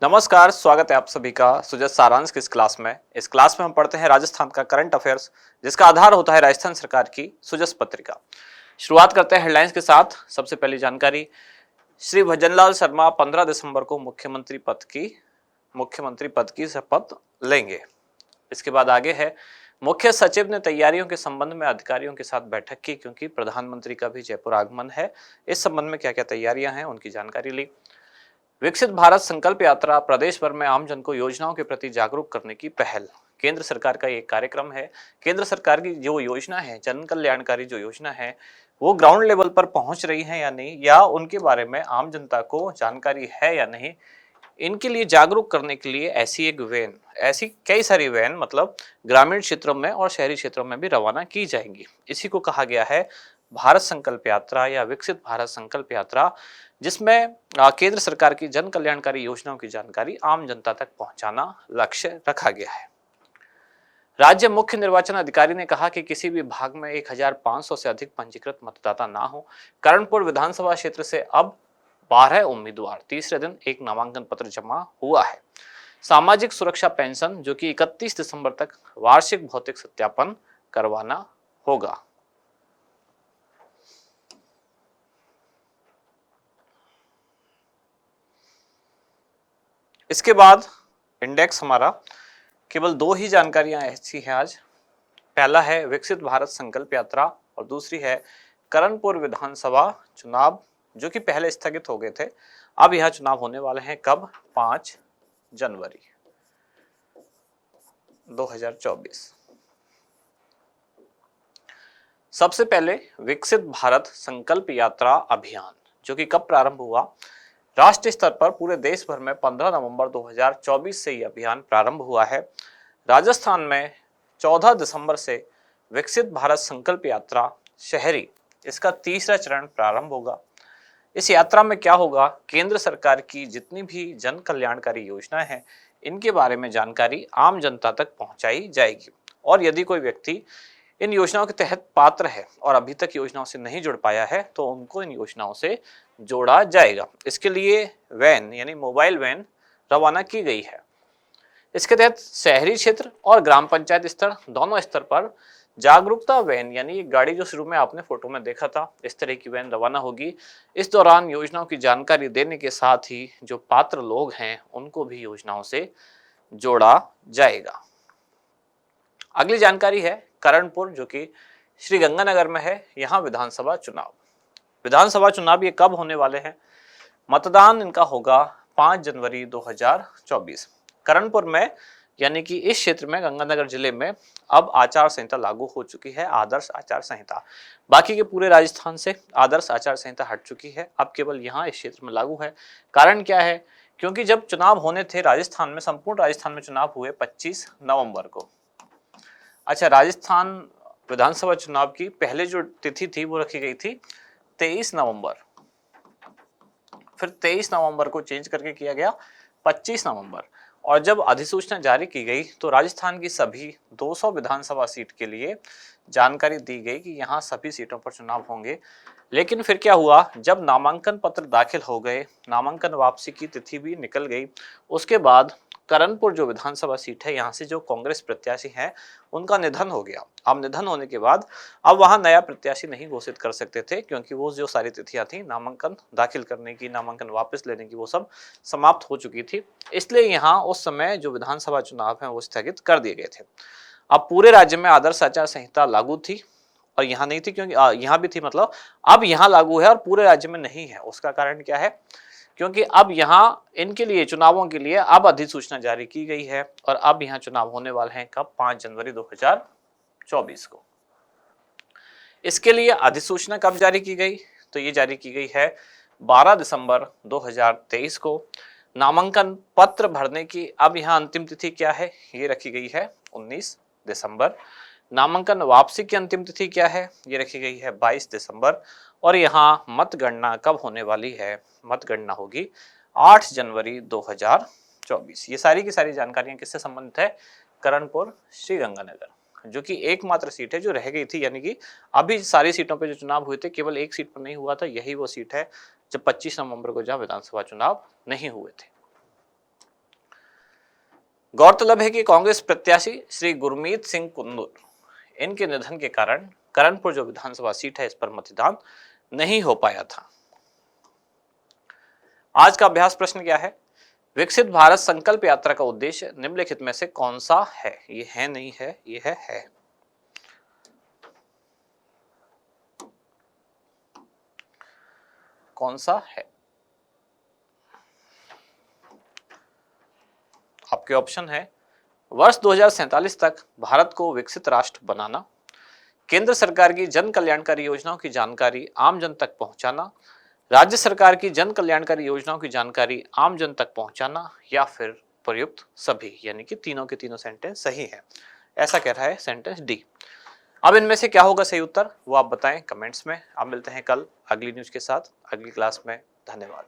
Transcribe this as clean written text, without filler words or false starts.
नमस्कार, स्वागत है आप सभी का सुजत सारांश की इस क्लास में। इस क्लास में हम पढ़ते हैं राजस्थान का करंट अफेयर्स, जिसका आधार होता है राजस्थान सरकार की सुजस पत्रिका। शुरुआत करते हैं हेडलाइंस के साथ। सबसे पहली जानकारी, श्री भजनलाल शर्मा 15 दिसंबर को मुख्यमंत्री पद की शपथ लेंगे। इसके बाद आगे है, मुख्य सचिव ने तैयारियों के संबंध में अधिकारियों के साथ बैठक की, क्योंकि प्रधानमंत्री का भी जयपुर आगमन है। इस संबंध में क्या क्या तैयारियां हैं उनकी जानकारी ली। विकसित भारत संकल्प यात्रा, प्रदेश भर में आमजन को योजनाओं के प्रति जागरूक करने की पहल। केंद्र सरकार का एक कार्यक्रम है। केंद्र सरकार की जो योजना है, जन कल्याणकारी जो योजना है, वो ग्राउंड लेवल पर पहुंच रही है या नहीं, या उनके बारे में आम जनता को जानकारी है या नहीं, इनके लिए जागरूक करने के लिए ऐसी कई सारी वैन मतलब ग्रामीण क्षेत्रों में और शहरी क्षेत्रों में भी रवाना की जाएंगी। इसी को कहा गया है भारत संकल्प यात्रा या विकसित भारत संकल्प यात्रा, जिसमें केंद्र सरकार की जन कल्याणकारी योजनाओं की जानकारी आम जनता तक पहुंचाना लक्ष्य रखा गया है। राज्य मुख्य निर्वाचन अधिकारी ने कहा कि किसी भी भाग में 1500 से अधिक पंजीकृत मतदाता ना हो। करणपुर विधानसभा क्षेत्र से अब 12 उम्मीदवार, तीसरे दिन एक नामांकन पत्र जमा हुआ है। सामाजिक सुरक्षा पेंशन, जो कि 31 दिसंबर तक वार्षिक भौतिक सत्यापन करवाना होगा। इसके बाद इंडेक्स हमारा, केवल दो ही जानकारियां ऐसी हैं आज। पहला है विकसित भारत संकल्प यात्रा और दूसरी है करणपुर विधानसभा चुनाव, जो कि पहले स्थगित हो गए थे। अब यह चुनाव होने वाले हैं कब? 5 जनवरी 2024। सबसे पहले विकसित भारत संकल्प यात्रा अभियान, जो कि कब प्रारंभ हुआ? राष्ट्रीय स्तर पर पूरे देश भर में 15 नवंबर 2024 से यह अभियान प्रारंभ हुआ है। राजस्थान में 14 दिसंबर से विकसित भारत संकल्प यात्रा शहरी, इसका तीसरा चरण प्रारंभ होगा। इस यात्रा में क्या होगा? केंद्र सरकार की जितनी भी जन कल्याणकारी योजनाएं हैं, इनके बारे में जानकारी आम जनता तक पहुंचाई जाएगी। और यदि कोई व्यक्ति इन योजनाओं के तहत पात्र है और अभी तक योजनाओं से नहीं जुड़ पाया है, तो उनको इन योजनाओं से जोड़ा जाएगा। इसके लिए वैन यानी मोबाइल वैन रवाना की गई है। इसके तहत शहरी क्षेत्र और ग्राम पंचायत स्तर, दोनों स्तर पर जागरूकता वैन यानी ये गाड़ी जो शुरू में आपने फोटो में देखा था, इस तरह की वैन रवाना होगी। इस दौरान योजनाओं की जानकारी देने के साथ ही जो पात्र लोग हैं उनको भी योजनाओं से जोड़ा जाएगा। अगली जानकारी है करणपुर, जो कि श्री गंगानगर में है। यहाँ विधानसभा चुनाव ये कब होने वाले हैं? मतदान इनका होगा 5 जनवरी 2024। करणपुर में यानी कि इस क्षेत्र में, गंगानगर जिले में अब आचार संहिता लागू हो चुकी है, आदर्श आचार संहिता। बाकी के पूरे राजस्थान से आदर्श आचार संहिता हट चुकी है, अब केवल यहाँ इस क्षेत्र में लागू है। कारण क्या है? क्योंकि जब चुनाव होने थे राजस्थान में, संपूर्ण राजस्थान में चुनाव हुए 25 नवंबर को। अच्छा, राजस्थान विधानसभा चुनाव की पहले जो तिथि थी वो रखी गई थी 23 नवंबर, फिर 23 नवंबर को चेंज करके किया गया 25 नवंबर। और जब अधिसूचना जारी की गई तो राजस्थान की सभी 200 विधानसभा सीट के लिए जानकारी दी गई कि यहाँ सभी सीटों पर चुनाव होंगे। लेकिन फिर क्या हुआ? जब नामांकन पत्र दाखिल हो गए, नामांकन वापसी की तिथि भी निकल गई, उसके बाद करणपुर जो विधानसभा सीट है, यहाँ से जो कांग्रेस प्रत्याशी हैं उनका निधन हो गया। अब निधन होने के बाद अब वहां नया प्रत्याशी नहीं घोषित कर सकते थे, क्योंकि वो जो सारी तिथियां थी नामांकन दाखिल करने की, नामांकन वापस लेने की, वो सब समाप्त हो चुकी थी। इसलिए यहाँ उस समय जो विधानसभा चुनाव है वो स्थगित कर दिए गए थे। अब पूरे राज्य में आदर्श आचार संहिता लागू थी और यहाँ नहीं थी, क्योंकि यहाँ भी थी, मतलब अब यहाँ लागू है और पूरे राज्य में नहीं है। उसका कारण क्या है? क्योंकि अब यहाँ इनके लिए, चुनावों के लिए अब अधिसूचना जारी की गई है और अब यहाँ चुनाव होने वाले हैं कब? 5 जनवरी 2024 को। इसके लिए अधिसूचना कब जारी की गई? तो ये जारी की गई है 12 दिसंबर 2023 को। नामांकन पत्र भरने की अब यहाँ अंतिम तिथि क्या है? ये रखी गई है 19 दिसंबर। नामांकन वापसी की अंतिम तिथि क्या है? ये रखी गई है 22 दिसंबर। और यहाँ मतगणना कब होने वाली है? मतगणना होगी 8 जनवरी 2024। ये सारी की सारी जानकारियां किससे संबंधित है? करणपुर श्री गंगानगर, जो कि एकमात्र सीट है जो रह गई थी। यानी कि अभी सारी सीटों पे जो चुनाव हुए थे, केवल एक सीट पर नहीं हुआ था, यही वो सीट है जब 25 नवंबर को जहाँ विधानसभा चुनाव नहीं हुए थे। गौरतलब है कि कांग्रेस प्रत्याशी श्री गुरमीत सिंह कुंदूर इनके निधन के कारण करणपुर जो विधानसभा सीट है इस पर मतदान नहीं हो पाया था। आज का अभ्यास प्रश्न क्या है? विकसित भारत संकल्प यात्रा का उद्देश्य निम्नलिखित में से कौन सा है? ये है नहीं है, ये है। कौन सा है? आपके ऑप्शन है वर्ष 2047 तक भारत को विकसित राष्ट्र बनाना, केंद्र सरकार की जन कल्याणकारी योजनाओं की जानकारी आम जन तक पहुंचाना, राज्य सरकार की जन कल्याणकारी योजनाओं की जानकारी आम जन तक पहुंचाना, या फिर प्रयुक्त सभी, यानी कि तीनों के तीनों सेंटेंस सही है। ऐसा कह रहा है सेंटेंस डी। अब इनमें से क्या होगा सही उत्तर वो आप बताएं कमेंट्स में। अब मिलते हैं कल अगली न्यूज के साथ अगली क्लास में। धन्यवाद।